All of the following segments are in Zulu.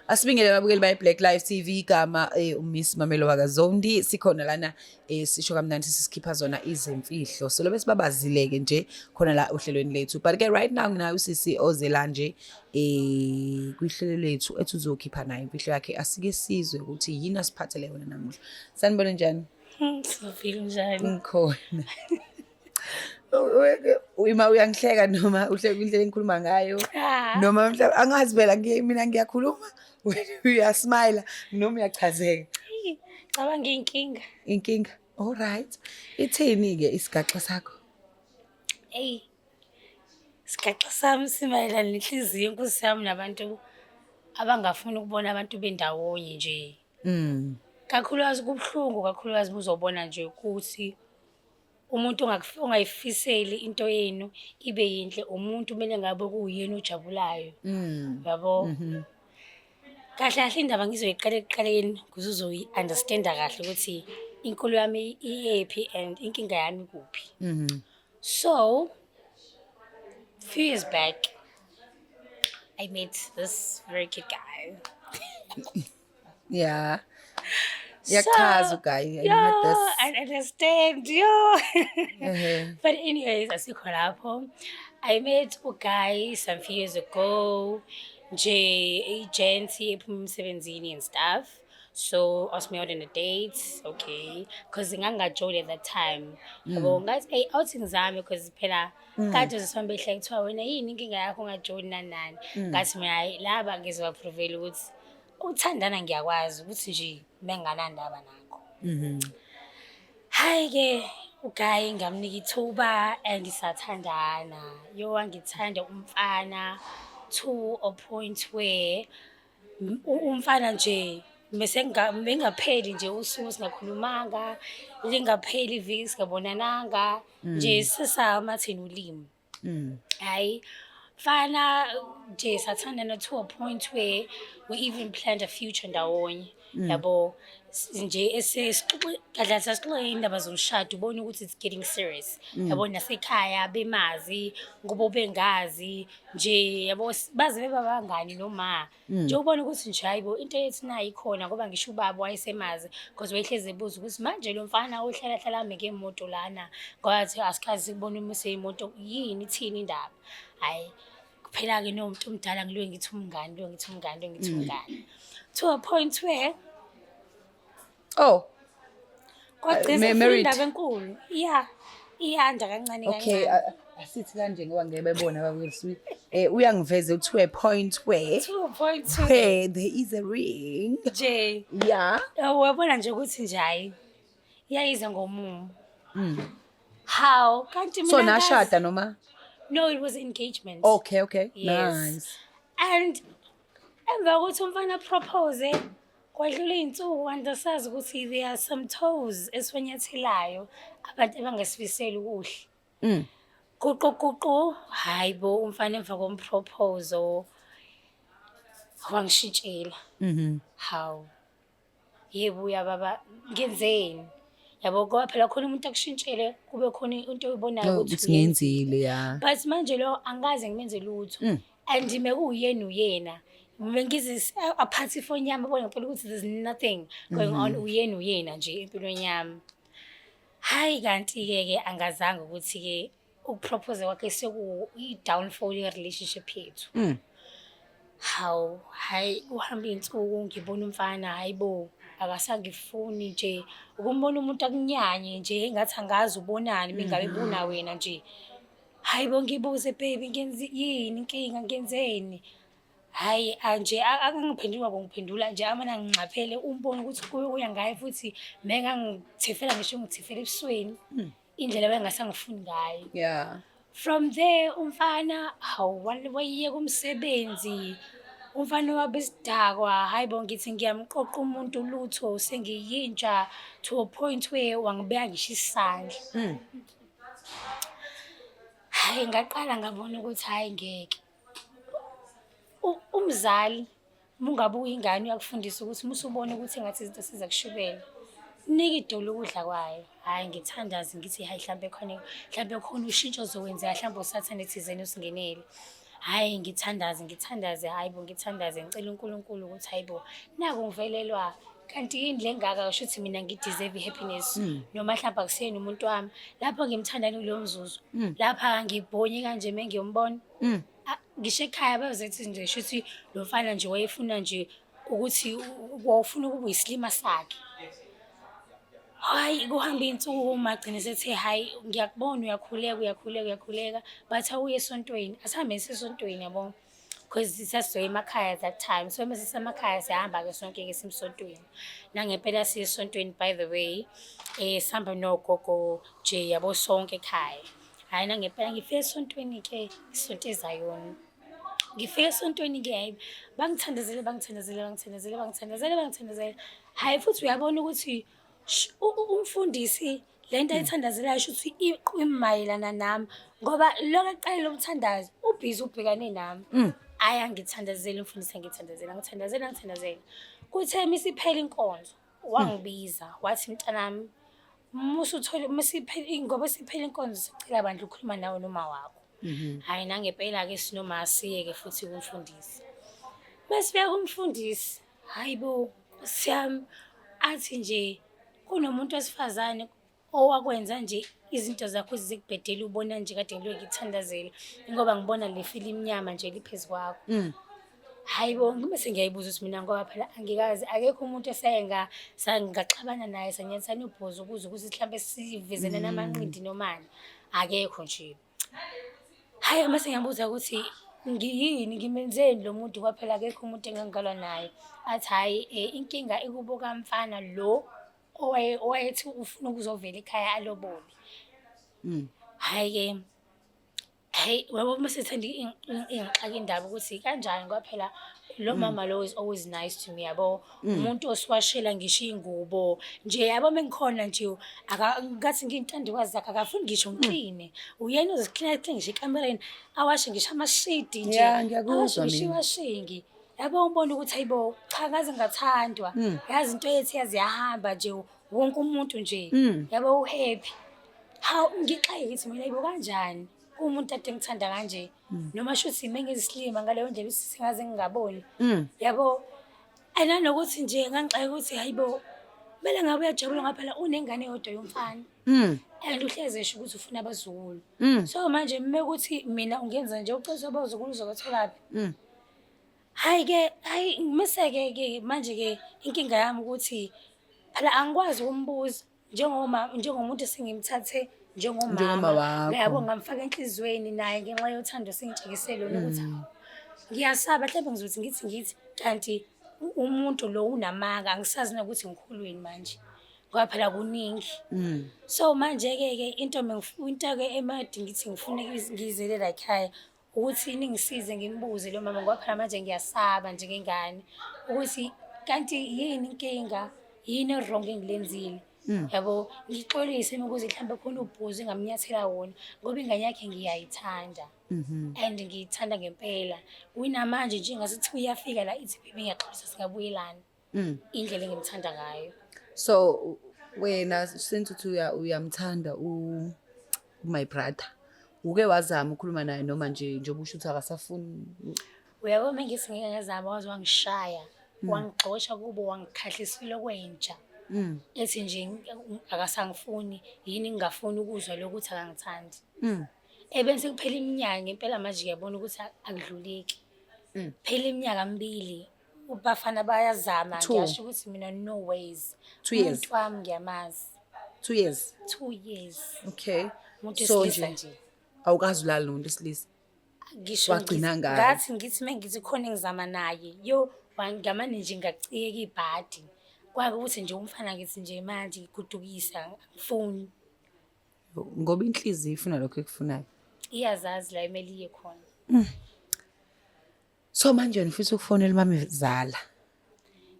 Asibingele ababukeli bayi Black Live TV igama uMiss Mamelo wakaZondi sikhona lana sisho kamnandi sisikhipha zona izimfihlo so lobe sibabazileke nje khona la uhlelweni lethu but ke right now nginayo usisi ozela nje kwihlelo lethu ethi uzokhipha nayo imfihlo yakhe asike sizwe ukuthi yini asiphathele yona namuhla sanibona njani Sifile njani ngikhona Uyima uyangihleka noma uhleka indlela engikhuluma ngayo noma mhlawumbe angazi phela mina ngiyakhuluma uyasmile noma uyachazeka cabanga inkinga all right ithini ke isigaxa sakho isigaxa sami simayelana nenhliziyo inkosi yami nabantu abangafuni ukubona abantu bendawonye nje kakhulukazi kubhlungu kakhulukazi uzobona nje ukuthi umuntu ongayifiseli into yenu ibe yinhle umuntu kumele ngabe kuyena ojabulayo yabo kahle kahle indaba ngizoyiqala ekuqaleni ukuze uzoyi-understanda kahle ukuthi inkolo yami iyephi and inkinga yami kuphi so few years back I met this very cute guy yeah yachaza guy I understand but anyways asikho lapho I met a guy some few years ago nje agency ephuma emsebenzini and stuff so asked me out on a date okay because ngangajoli at that time yabo ngathi outing zami because phela kade sisombe ehle kuthiwa wena yini inkinga yakho ungajoli nani ngathi mina hayi laba ngizobaprove ukuthi ukuthandana ngiyakwazi ukuthi nje menganandaba nakho hayi ke uguy ngamnika ithuba and isathandana yo wangithanda umfana to a point where umfana nje mengapheli nje usuku singakhulumanga lingapheli iviki singabonananga nje sisamathini ulimi hayi fana nje sathandana to a point where we even planned a future ndawonye yabo nje kadla sasixoxa indaba zomshado ubona ukuthi it's getting serious yabo nasekhaya bemazi ngoba bengazi nje yabo baze bebabangani noma nje ubona ukuthi nje hayibo into yethu nayo ikhona ngoba ngisho ubaba wayesemazi because wayehleze ebuza ukuthi manje lo mfana ohlala ngemoto lana ngathi asikhazi kubona umuse imoto yini ithini indaba hayi kuphela ke nomuntu omdala ngilo ngithi umngani to a point where married indaba enkulu iyanda kancane okay asithi kanje ngoba ngebebona babuyiswi uyangiveze to a point where there is a ring nje yeah wabona nje ukuthi nje hayi iyayiza ngomumo how kanti mina so nashada noma no it was engagement okay yes. Nice and emva ukuthi umfana propose kwadlula izinsuku andasazi ukuthi there are some toes esifanyathilayo abantu abangasifiseli ukuhle guquguqu hayibo umfana emva komproposal wangishintshela how yebo uya baba ngenzeni yabo ngoba phela khona umuntu akushintshele kube khona into oyibonayo ukuthi ngenzile ya but manje lo angaze ngimenze lutho and uyena mengizis aphathi ifoni yami abona ngempela ukuthi there's nothing going on uyena nje empilweni yami hayi kanti ke angazange ukuthi ke ukupropose kwakhe seku i-downfall ye-relationship yethu how hayi uhamba insuku ngibona umfana hayibo akasangifuni nje ukumbona umuntu akunyanye nje engathi angazi ubonani bengabe buna wena nje hayibo ngibuze baby ngenzi yini inkinga ngenzeni hayi anje akangiphendula ngiphendula nje amana ngicaphele umbone ukuthi kuya ngaye futhi menga ngithefela ngisho ngithefela ebusweni indlela bengasangifuni ngayo yeah from there umfana waye kumsebenzi umfana wabesidakwa hayibo ngithi ngiyamqoqa umuntu lutho sengiyintsha to a point where wangibeka ngisho isandla hayi ngaqala ngabona ukuthi hayi ngeke umzali mungabuya ingane uyakufundisa ukuthi musubone ukuthi ngathi izinto sizakushubela nika idolo ukudla kwayo hayi ngithandaze ngithi hayi mhlambe khona ushintsho ozowenza mhlambe usathane thizeni usingenele hhayi ngithandaze, hayi bo ngithandaze ngicela uNkulunkulu ukuthi hayi bo naku ngivelelwa kanti yini le ngaka kusho ukuthi mina ngi-deserve i-happiness noma mhlawumbe akusiyena umuntu wami lapho ngimthandani kuloyo mzuzu lapha ngibhonye kanje mengiyombona ngisho ekhaya bazothi nje shuthi lo mfana nje wayefuna nje ukuthi wawufuna ukuba yisilima sakhe. Hhayi kuhamba iy'nsuku magcine sethe hhayi ngiyakubona uyakhuleka bathi awuye esontweni asihambe siye esontweni yabo cause sasizoya emakhaya that time so mase sisemakhaya siyahamba-ke sonke-ke simsontweni nangempela siye esontweni by the way sihamba nogogo nje yabo sonke ekhaya. Hhayi nangempela ngifike esontweni-ke isonto eZayoni. Ngifike esontweni-ke hhayi bangithandazele hhayi futhi uyabona ukuthi umfundisi lento ayithandazelayo shuthi imayelana nami ngoba lokho ekuqaleni lomthandazo ubhizi ubhekane nami hhayi angithandazele umfundisi angithandazela kuthe misiphela inkonzo wangibiza wathi mntanami ngoba siphela inkonzo sicela bandla ukhuluma nawe noma wakho. Hhayi nangempela-ke sinoma siye-ke futhi kumfundisi masifika kumfundisi hhayi bo Nkosi yami athi nje kunomuntu wesifazane owakwenza nje izinto zakho zikubhedela ubona nje kade ngilokhu ngikuthandazela ngoba ngibona le filimu nyama nje liphezu kwakho. Hhayi bo ngibese ngiyayibuza ukuthi mina ngoba phela angikazi akekho umuntu ngaxabana naye sanyanisana ubhozi ukuze ukuthi mhlampe sivezene namanqindi nomani akekho nje. Hhayi mase ngiyabuza ukuthi ngiyini ngimenzeni lo muntu ngoba phela akekho umuntu engangikalwa naye athi hhayi inkinga ikubo kamfana lo owayethi ufuna ukuzovela ekhaya alobole. Hhayi-ke hhayi wabo mase thanda ingixaka indaba ukuthi kanjani ngoba phela lo mama lo is always nice to me yabo umuntu osiwashela ngisho iy'ngubo nje yabo mengikhona nje ngathi ngiyintandokazi zakhe akafuni ngisho ngikline uyena ozikline ngisho ekamereni awashe ngisho amashidi nje awashe ngisho iwashingi yabo ubona ukuthi hayi bo cha ngaze ngathandwa yazi into yethu yaziyahamba nje wonke umuntu nje yabo uhappy. Hawu ngixake ngithi mina yibo kanjani umuntu ade ngithanda kanje noma shuthi mengizisilima ngaleyo ndlela singaze ngingaboni yabo nanokuthi nje ngangixake ukuthi hayi bo kumele ngabe uyajabula ngoba phela unengane eyodwa yomfana and uhlezi esho ukuthi ufuna abazukulu so manje mekuthi mina ungenza nje ucela abazukulu uzokutholaphi. Hhayi-ke hhayi mese-ke manje-ke inkinga yami ukuthi phela angikwazi ukumbuza njengomuntu esengimthathe njengomama yabo ngamfaka enhliziyweni naye ngenxa yothando sengitshengise lona ukuthi ngiyasaba mhlawumbe ngizothi ngithi kanti umuntu lo unamanga angisazi nokuthi ngikhulweni manje ngoba phela kuningi. So manje-ke into-ke emade ngithi ngifune ngiyizelela ekhaya ukuthi ningisize ngimbuze lo mama ngoba phela manje ngiyasaba njengengane ukuthi kanti yini inkinga yini e-wrong engilenzile yabo ngixolise ukuze mhlawumbe khona ubhuzi engamnyathela wona ngoba ingane yakhe ngiyayithanda and ngiyithanda ngempela uyinamanje nje ngasithi uyafika la ithi baby ngiyaxolisa singabuyelana indlela engimthanda ngayo. So wena since uthi uyamthanda my brother uke wazama ukukhuluma naye noma njengoba usho ukuthi akasafuni? Uyabo mengithi ngeke ngazama waze wangishaya wangixosha kubo wangikhahlisile kwentsha ethi nje akasangifuni yini ngingafuni ukuzwa lokuthi akangithandi. Ebese kuphela iminyaka ngempela manje ngiyabona ukuthi akudluleki phela iminyaka 2 ubafana bayazama ngiyasho ukuthi mina no ways 2 years umuntu wami ngiyamazi 2 years 2 years okay umuntu so esilisa nje awukazi ulala nomuntu esilisa ngisho wagcina ngayo ngithi mengithi khona engizama naye yo wangamane nje ngaciyeka ibhadi kwake ukuthi nje umfana ngithi nje manje igudukisa ngifuni ngoba inhliziyo ifuna lokho ekufunayo iyazazi la emeli iye khona. So manje ngifisa ukufonela mamezala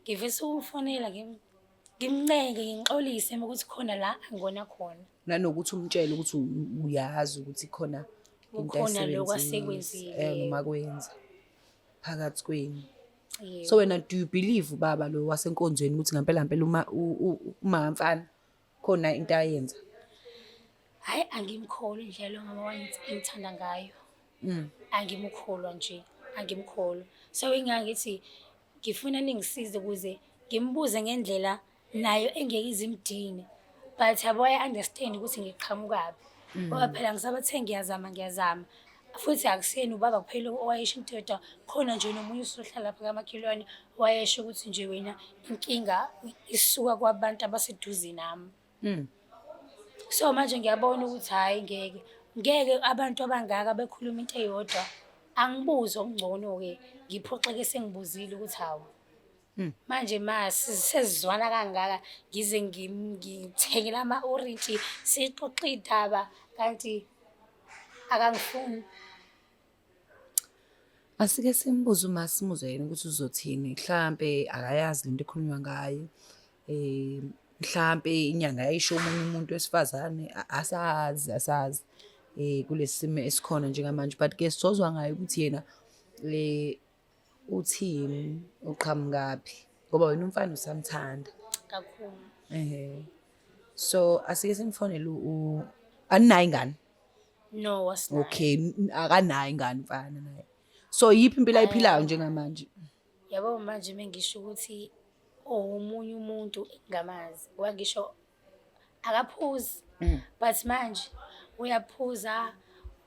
ngifisa ukufonela ngimncenge ngixolise ukuthi khona la angibona khona nanokuthi umtshele ukuthi uyazi ukuthi khona into asekwenzile noma kwenza phakathi kwenu. So wena do you believe baba lo wasenkonzweni ukuthi ngempela uma mfana khona into ayenza? Hayi angimkholi indlela mama wangithanda ngayo. angimkholwa nje, angimkholwa. So ingangithi ngifuna ningisize ukuze ngimbuze ngendlela nayo engeke izimdine, but yabo understand ukuthi ngiqhamukaphi. Ngoba phela ngisabathe ngiyazama futhi akusiyena ubaba kuphela owayesho indoda, khona nje nomunye usohlala lapha kamakhelwane wayesho ukuthi nje wena inkinga isuka kwabantu abaseduze nami. So manje ngiyabona ukuthi hhayi ngeke abantu abangaka bekhuluma into eyodwa. Angibuze okungcono-ke, ngiphoxeke sengibuzile ukuthi hawu. Manje sesizwana kangaka ngize ngithengele ama-orintshi sixoxe iy'daba kanti akangifuni. Asike simbuze uMaSimuzwa yena ukuthi uzothini, mhlampe akayazi lento ekhulunywa ngayo. Mhlampe inyanga yayisho omunye umuntu wesifazane, asazi kulesi simo esikhona njengamanje, but ke sizozwa ngayo ukuthi yena uthini, uqhamukaphi ngoba wena umfana usamthanda. Kakhulu. So asike simfonele aninayo ingane. No, asinayo. Okay, akanayo ingane mfana naye. So yiphi impilo ayiphilayo njengamanje? Yabo manje mengisho ukuthi omunye umuntu engingamazi, wangisho akaphuzi, but manje uyaphuza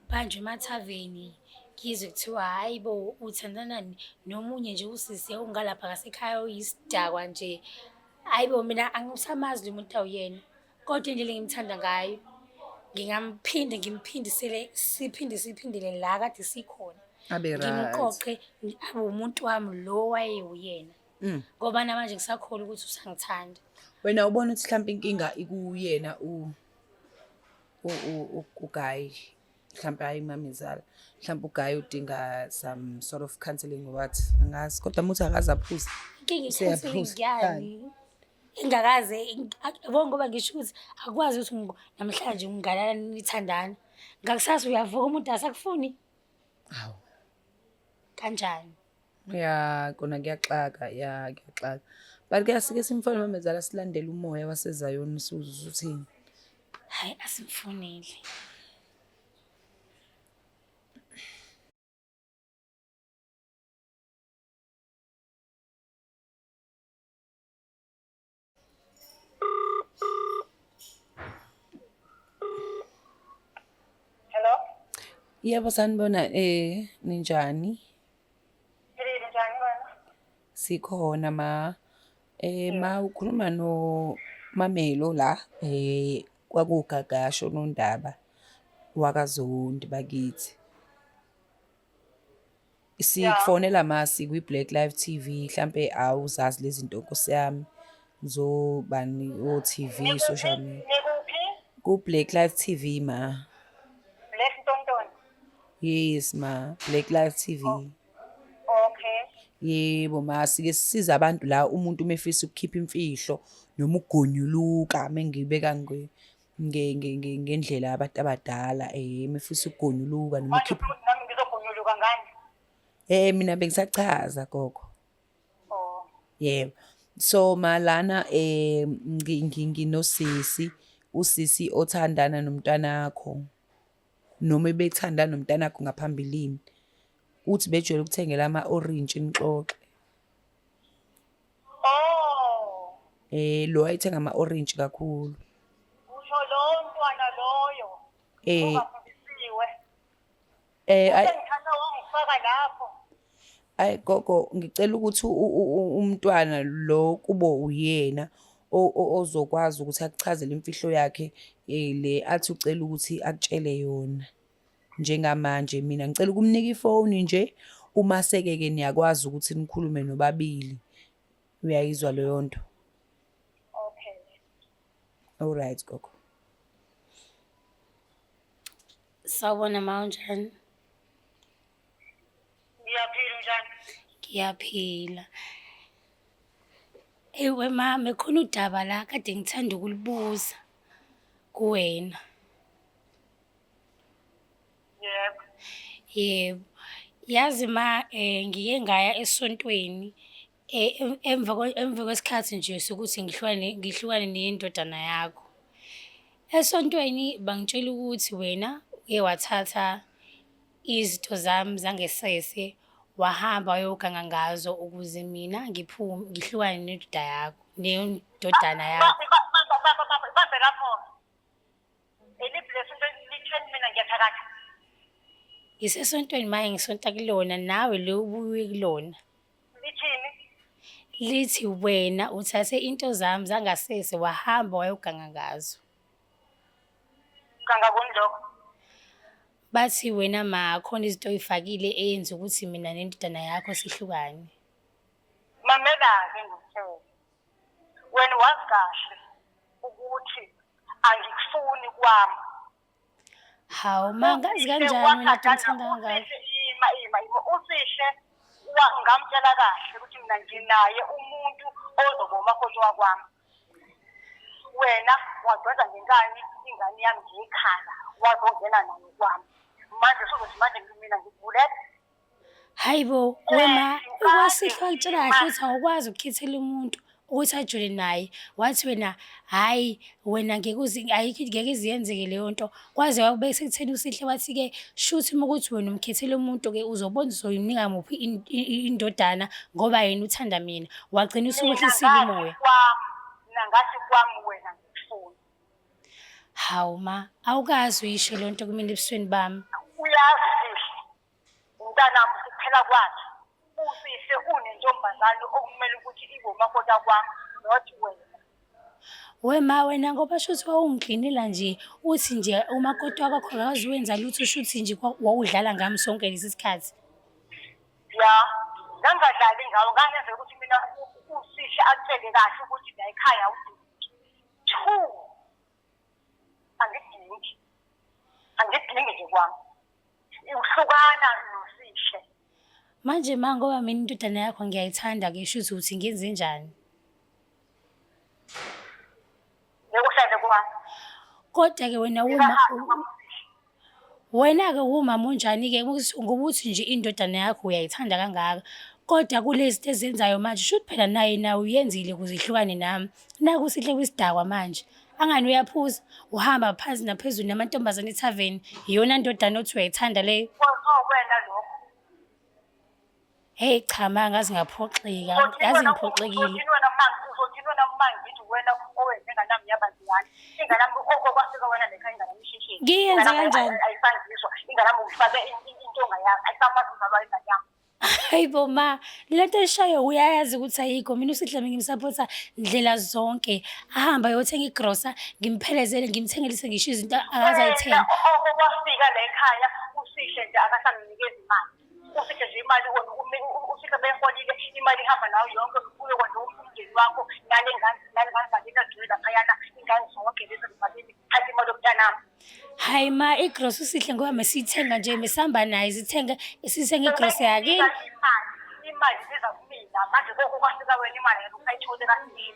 banjwe emathaveni, ngizwe kuthiwa hayi bo uthandana nomunye nje usisi ongalapha ngasekhaya oyisidakwa nje. Hayi bo mina angisamazi lo muntu awuyena, kodwa indlela engimthanda ngayo ngimphindisele siphindele la kade sikhona. Abe right. Ngimqoqe abe umuntu wami lo wayewuyena. Ngoba namanje ngisakholwa ukuthi usangithanda. Wena ubona ukuthi mhlawumbe inkinga ikuyena uGayi, mhlawumbe hayi uMamezala, mhlawumbe uGayi udinga some sort of counselling or what, angazi kodwa muthi akaze aphuze. Inkinga i-counselling yani ingakaze yabo ngoba ngisho ukuthi akwazi ukuthi namhlanje ungalala nithandana, ngakusasa uyavuka umuntu asakufuni. Hawu. Kanjani? Ya kona kuyaxaka. But ke asike simfonele uMamezala silandele umoya waseZayoni siwuze uthini. Hayi asimfonele. Hello? Yebo sanibona, ninjani? Njani wena? Sikhona ma. Ma ukhuluma no Mamelo la, kwakugagasho nondaba wakaZondi bakithi. Sikufonela ma sikwi-Black Live TV, mhlampe awuzazi lezi zinto Nkosi yami. Zobani o-TV, social media. Nikuphi? Ku-Black Live TV ma. Black Ntontoni. Yes ma, Black Live TV. Okay. Yebo ma, sike sisiza abantu la umuntu umefisa ukukhipha imfihlo noma ukugonyuluka mengibeka ngendlela abantu abadala mefisa ukugonyuluka noma Manje ukhipha. futhi nami ngizogonyuluka ngani? Mina bengisachaza gogo. Oh. Yebo. So malana nginosisi, usisi othandana nomntanakho. Noma bethandana nomntanakho ngaphambilini. Uthi bejwayele ukuthengela ama-orintshi nixoxe. Oh. Lo ayithenga ama-orintshi kakhulu. Usho lo mntwana loyo. Ungafundisiwe. Ngithatha wangifaka lapho. Ayi gogo ngicela ukuthi umntwana lo kubo uyena ozokwazi ukuthi akuchazele imfihlo yakhe le athi ucela ukuthi akutshele yona. Njengamanje mina ngicela ukumnika ifoni nje uma seke niyakwazi ukuthi nikhulume nobabili. Uyayizwa leyo nto? Okay. All right gogo. Sawubona ma unjani? Ngiyaphila njani? Ngiyaphila. Ewe mama, khona udaba la kade ngithanda ukulibuza kuwena. Yebo. Yebo. Yazi ma ngike ngaya esontweni emva kwesikhathi nje sokuthi ngihlukane nendodana yakho. Esontweni bangitshela ukuthi wena uye wathatha izitho zami zangesese wahamba wayoganga ngazo ukuze mina ngihlukane nendodana yakho. Bambe lapho. Eliphi lesonto litheni mina ngiyathakatha. Isesontweni maye ngisonta kulona nawe lo ubuye kulona. Lithini? Lithi wena uthathe into zami zangasese wahamba wayoganga ngazo. Kangakuni lokho? Bathi wena khona izinto oyifakile eyenza ukuthi mina nendodana yakho sihlukane. Mamela-ke ngikuthele. Wena wazi kahle ukuthi angikufuni kwami. Hawu mangazi kanjani wena ngithanda kangaka. Ima. Usihle ngamtshela kahle ukuthi mina nginaye umuntu ozoba umakoti wakwami. Wena wadonsa ngenkani ingane yami ngiyikhala wazongena nayo kwami. Manje sokuthi manje mina ngivulele. Hayibo wena ukwasihlwa utshela kahle ukuthi awukwazi ukukhethela umuntu ukuthi ajule naye. Wathi wena hayi wena ngeke iziyenzeke leyo nto. Kwaze wakube sekutheni usihle wathi-ke shuthi uma ukuthi wena umkhethele umuntu-ke uzobona uzoyimnika muphi indodana ngoba yena uthanda mina. Wagcina usubehlisile umoya. Mina ngathi kwami wena ngikufuna. Hawu awukazi uyisho le nto kumina ebusweni bami. Uyazi sihle. Umntanami sikuphela kwakhe. Usihle unentombazane okumele ukuthi ibe umakoti wakwami not wena. Wena ngoba shuthi wawungiglinela nje uthi nje umakoti wakho akazi wenza lutho shuthi nje wawudlala ngami sonke lesi sikhathi. Ya, ngangadlali ngawo ngangenza ukuthi mina usihle akutshele kahle ukuthi la ekhaya udingi. Angidingi nje kwami. Uhlukana nosihle. Manje ngoba mina indodana yakho ngiyayithanda ke shuthi uthi ngenze njani? Nekuhlale kwami. Kodwa-ke wena-ke umama onjani-ke ngokuthi nje indodana yakho uyayithanda kangaka. Kodwa kulezi zinto ezenzayo manje shuthi phela nawe uyenzile ukuze ihlukane nami. Naku usihle kwisidakwa manje. Angani uyaphuza uhamba phansi naphezulu namantombazane ethaveni. Iyona ndodana othi uyayithanda leyo. Wena lokho. Hey cha ngazi ngaphoxeka. Yazi ngiphoxekile. Uzothini wena manje ngithi wena owenze nganami yabaziyani. Inganami okwasika wena lekhaya inganami ishishini. Ngiyenza kanjani? Ayisanziswa. Inganami ufake intonga yakho. Ayisamazi uzalwa ingane yami. Hayibo le nto eshayo uyayazi ukuthi ayikho. Mina usihle ngimsapotha ndlela zonke. Ahamba ayothenga igrosa ngimphelezele ngimthengelise ngisho izinto akaze ayithenga. Okwafika la ekhaya usihle nje akasanginikeza imali. Usihle nje imali usihle beholile imali ihamba nayo yonke uyokwenza umndeni wakho nale ngane zakhe agcwele laphayana ingane zonke lezi zibalini athi imali yomntanami. Hayi igrosa usihle ngoba mesiyithenga nje mesihamba naye sithenga igrosa yakini. Imali iza kumina manje okwafika wena imali yakho usayithole kaningi.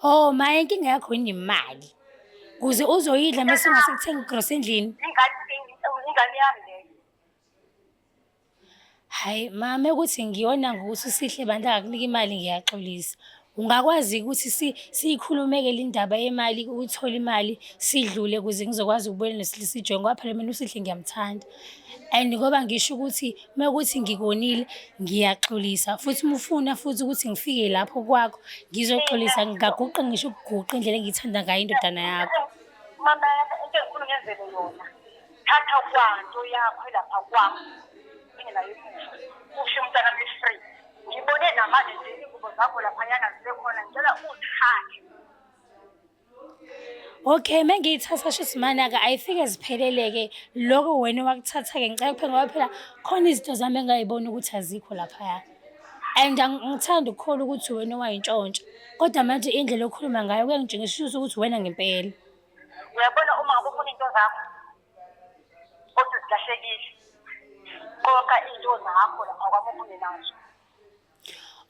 Oh inkinga yakho inimali. Kuze uzoyidla mase ungasekuthenga igrosa endlini. Ingane yami leyo. Hayi ukuthi ngiyona ngokuthi usihle bantu akakunika imali ngiyaxolisa. Ungakwazi ukuthi siyikhulumeke le ndaba yemali ukuthola imali sidlule ukuze ngizokwazi ukubona nesihle sijonge ngoba phela mina usihle ngiyamthanda. And ngoba ngisho ukuthi mekuthi ngikonile ngiyaxolisa futhi uma ufuna futhi ukuthi ngifike lapho kwakho ngizoxolisa ngingaguqa ngisho ukuguqa indlela engiyithanda ngayo indodana yakho. Mama into enkulu ngenzele yona. Thatha kwanto yakho lapha kwami. Nginayo usho umntana free. Ngibone namanje nje ingubo zakho laphayana zisekhona ngicela uzithathe. Okay mengiyithatha shuthi mana-ke ayifike ziphelele-ke lokho wena wakuthatha-ke ngicela kuphela ngoba phela khona izinto zami engayiboni ukuthi azikho laphaya. And ngithanda ukukholwa ukuthi wena wayintshontsho. Kodwa manje indlela okhuluma ngayo kuyangitshengisa ukuthi wena ngempela. Uyabona uma ngabe ufuna into zakho othi zilahlekile. Konke into zakho lapha kwami uphinde nazo.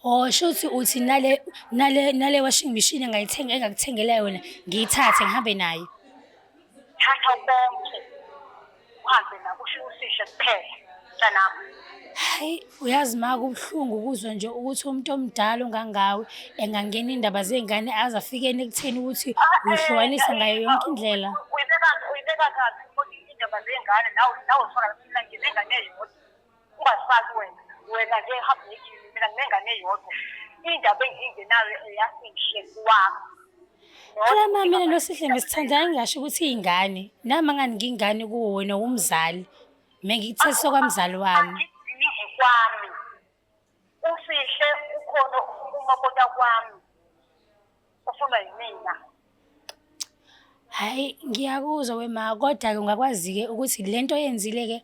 Oh shuthi uthi nale washing machine engakuthengela yona ngiyithathe ngihambe nayo. Thatha konke. Uhambe nako usho usihle kuphela. Mntanami. Hayi uyazi kubuhlungu ukuzwa nje ukuthi umuntu omdala ongangawe engangena indaba zengane azafikeni ekutheni ukuthi uhlukanisa ngayo yonke indlela. Uyibeka kabi ukuthi indaba iy'ndaba zey'ngane nawe ufaka mina nginengane eyodwa ungazifaki wena nje ehambekile mina nginengane eyodwa iy'ndaba engingenayo eyasihle kuwami Phela mama mina noSihle mesithandana ngingasho ukuthi iy'ngane nami angani ngingane kuwo wena umzali mina ngikuthethe kwamzali wami. angidingi kwami usihle ukhona umakota kwami ufuna yimina. Hhayi ngiyakuzwa wema kodwa-ke ungakwazi-ke ukuthi lento oyenzile-ke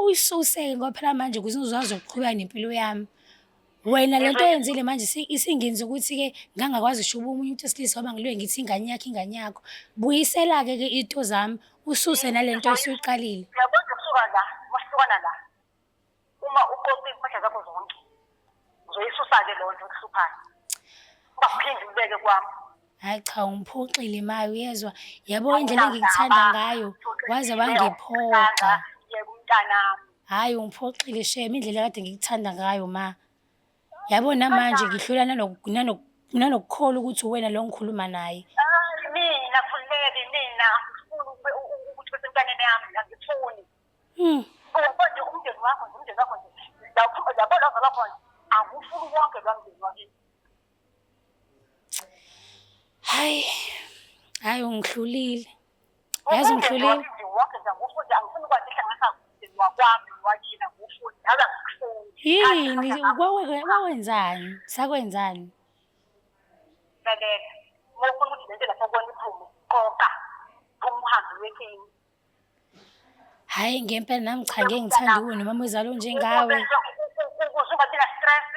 uyisuse-ke ngoba phela manje ukuze uzokwazi ukuqhubeka nempilo yami. Wena lento oyenzile manje isingenza ukuthi-ke ngangakwazi ushuba omunye umuntu wesilisa ngoba ngiloye ngithi ingane yakho. Buyisela-ke into zami ususe nalento osuyiqalile. Uyabona ukusuka la masihlukana la uma uqoqa impahla zakho zonke uzoyisusa-ke leyo nto ekuhluphayo ungaphindi ubeke kwami. Hhayi cha ungiphoxile ma uyezwa yabo indlela engikuthanda ngayo waze wangiphoxa. Yebo mntanami. Hhayi ungiphoxile shame indlela kade ngikuthanda ngayo ma. Yabo namanje ngihlula nanokukholwa ukuthi uwena lo ngikhuluma naye. Mina Khululeke mina angifuni ukuthi bese mntaneni yami angifuni. Uyabona nje umndeni wakho nje lapho la khona angifuni wonke lwamndeni wakini. Hhayi ungihlulile. Yazi ungihlulile. Wonke nje angifuni ukwazi ihlanganisa umndeni wakwami wakini angifuni yazi angikufuni. Yini wawenzani sakwenzani? Lalela uma ufuna ukuthi lento lapho kona iphume qoqa uhambe wekini. Hhayi ngempela nami cha ngeke ngithande uwe nomama wezalo njengawe. Usungabi na-stress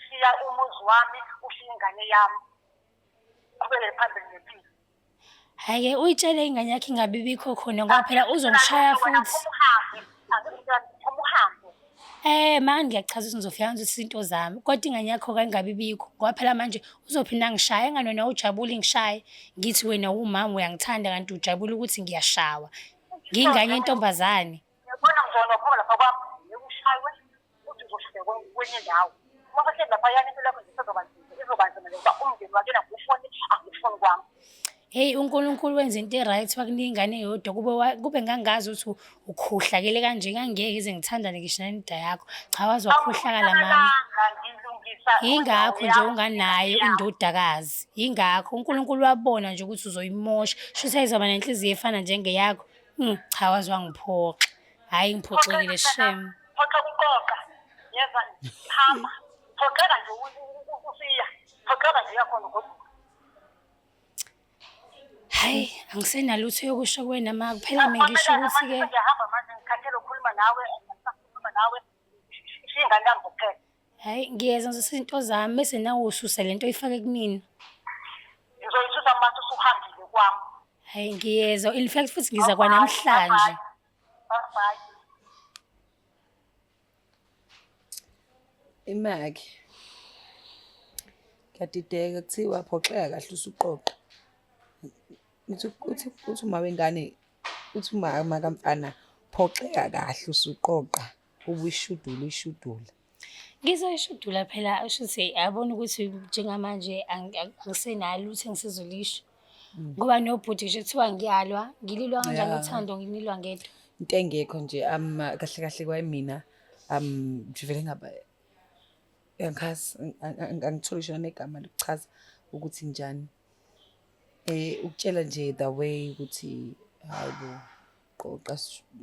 shiya umuzi wami ushiye ingane yami qhubekele phambili nempilo. Hhayi-ke uyitshele ingane yakho ingabi bikho khona ngoba phela uzongishaya futhi. Uhambe. Manje ngiyakuchaza ukuthi ngizofika ngizothi izinto zami kodwa ingane yakho-ke ingabi bikho ngoba phela manje uzophinda angishaya engani wena ujabule ngishaye ngithi wena umama uyangithanda kanti ujabule ukuthi ngiyashawa ngingane yentombazane. Uyabona ngizona phuma lapha kwami ushaywe uthi uzofika kwenye ndawo uma kahleli laphayana impilo yakho nje izoba nzima ngoba umndeni wakena ngufuni angifuni kwami. Hey uNkulunkulu wenza into e-right wakunika ingane eyodwa kube ngangazi ukuthi ukhohlakele kanje ngangeke ize ngithandane ngisho nanida yakho cha wazi wakhohlakala mama. Yingakho nje unganayo indodakazi yingakho uNkulunkulu wabona nje ukuthi uzoyimosha shuthi ayizoba nenhliziyo efana njengeyakho. Cha wazi wangiphoxa. Hhayi ngiphoxekile shame. Phoxa kuqoqa yeva hamba phoxeka nje usiya phoxeka nje yakhona ngoba Hhayi angisenalutho yokusho kuwena ma kuphela mengisho ukuthi-ke ngiyahamba manje ngikhathele ukukhuluma nawe ngisakhuluma nawe ishiye ingane yami kuphela. hhayi ngiyeza ngizosisa izinto zami bese nawe ususe lento oyifake kumina. Ngizoyithusa manje usuhambile kwami. Hhayi ngiyeza in fact futhi ngiza kwanamhlanje. Bye. Imaki kuyadideka kuthiwa phoxeka kahle usuqoqa. Uthi uma wengane uthi uma kamfana phoxeka kahle usuqoqa uyishudula. Ngizoyishudula phela ushuthi yabona ukuthi njengamanje angisenalo lutho engisezolisho. Ngoba nobhuti nje kuthiwa ngililwa kanjani uthando nginilwa ngedwa. Into engekho nje kahle kwayimina nje vele ngaba angitholi ngisho negama lokuchaza ukuthi njani. Ukutshela nje the way ukuthi hayibo qoqa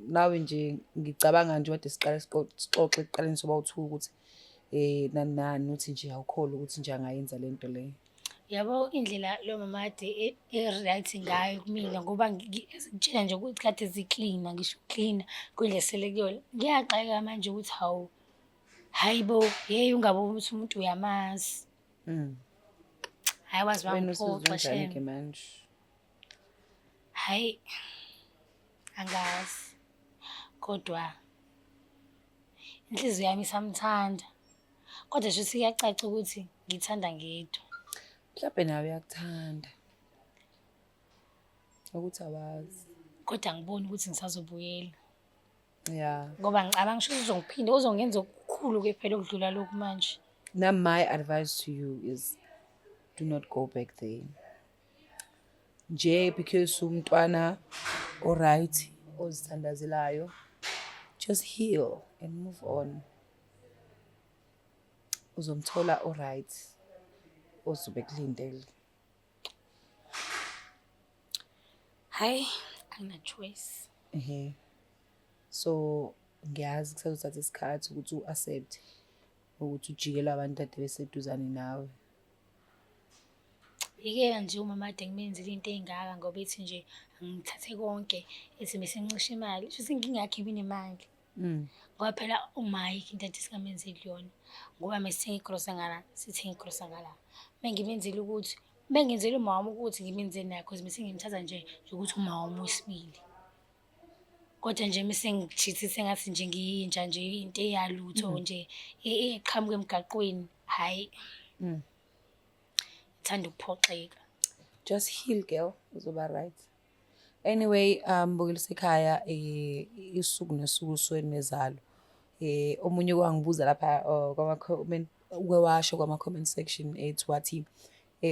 nawe nje ngicabanga nje kade siqale sixoxe ekuqaleni soba u2 ukuthi nani uthi nje awukholwa ukuthi nje angayenza lento leyo. Yabo indlela lo mama ade e-right ngayo kumina ngoba ngitshela nje ukuthi kade ziclean ngisho clean kuyindlela sele kuyona. Ngiyaqeka manje ukuthi hawu hayibo ungaboni ukuthi umuntu uyamazi. Hhayi wazi wangiphoxa shame. Manje Hhayi angazi kodwa inhliziyo yami isamthanda kodwa nje kuyacaca ukuthi ngithanda ngedwa. mhlawumbe nawe uyakuthanda ukuthi awazi Kodwa angiboni ukuthi ngisazobuyela yeah. ngoba ngicabanga ngisho uzongiphinda uzongenza okukhulu-ke phela okudlula lokhu manje. Now my advice to you is do not go back there. Nje because umntwana alright ozithandazelayo, just heal and move on. Uzomthola alright ozobe kulindele. Hayi, angina-choice. So ngiyazi kusazothatha isikhathi ukuthi u-accept ukuthi ujikele abantu ade beseduzane nawe. Yikela nje umama ade ngimenzile into ey'ngaka ngoba ethi nje angithathe konke ethi bese ngicisha imali. Shuthi inkinga yakhe ibinemali. Ngoba phela uma ayikho into ade singamenzeli yona. Ngoba mesithenga igrosa ngala, sithenga igrosa ngala. Mengimenzela ukuthi, mengenzela uma wami ukuthi ngimenzele naye cause bese ngimthatha nje ukuthi uma wami wesibili. Kodwa nje mese ngijithise ngathi nje ngiyintsha nje into eyalutho nje eqhamuka emgaqweni. Hayi. Ngithanda ukuphoxeka. Just heal girl, uzoba right. Anyway, Bukisela ekhaya isuku nesuku suwenezalo. Omunye wangibuza lapha kwama-comment kwewasho kwama-comment section ethi wathi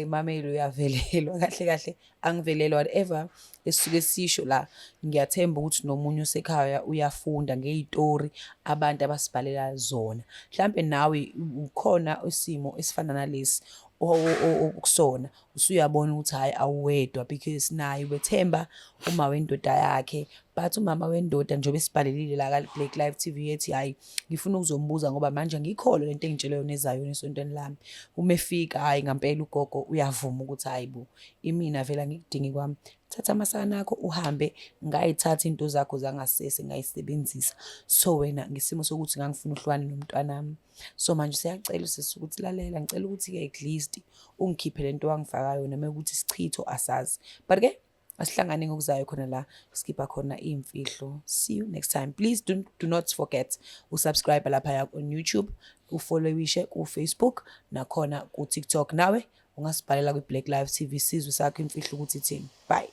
mamelo uyavelelwa kahle kahle angivelelwa whatever esisuke sisho la. Ngiyathemba ukuthi nomunye usekhaya uyafunda ngey'tori abantu abasibhalela zona. Mhlampe nawe ukhona isimo esifana nalesi okusona usuyabona ukuthi hayi awuwedwa because naye ubethemba uma wendoda yakhe, but umama wendoda njengoba esibhalelile la ka-Black Live TV yethi hayi ngifuna ukuzombuza ngoba manje ngikholwa lento engitshele yona ezayo esontweni lami. Uma efika hayi ngampela ugogo uyavuma ukuthi hayi bo imina vela ngikudingi kwami. Thatha amasana akho uhambe ngayithatha into zakho zangasese ngayisebenzisa. So wena ngesimo sokuthi ngangifuna uhlukane nomntwanami. So manje siyacela ukuthi lalela ngicela ukuthi-ke at least ungikhiphe lento wangifaka yona mekuthi isichitho asazi. But ke asihlangane ngokuzayo khona la skipha khona iy'mfihlo. See you next time. Please do not forget usubscribe lapha on YouTube, ufollowishe ku-Facebook nakhona ku-TikTok. Nawe ungasibhalela kwi-Black Live TV sizwe sakho imfihlo ukuthi ithini. Bye.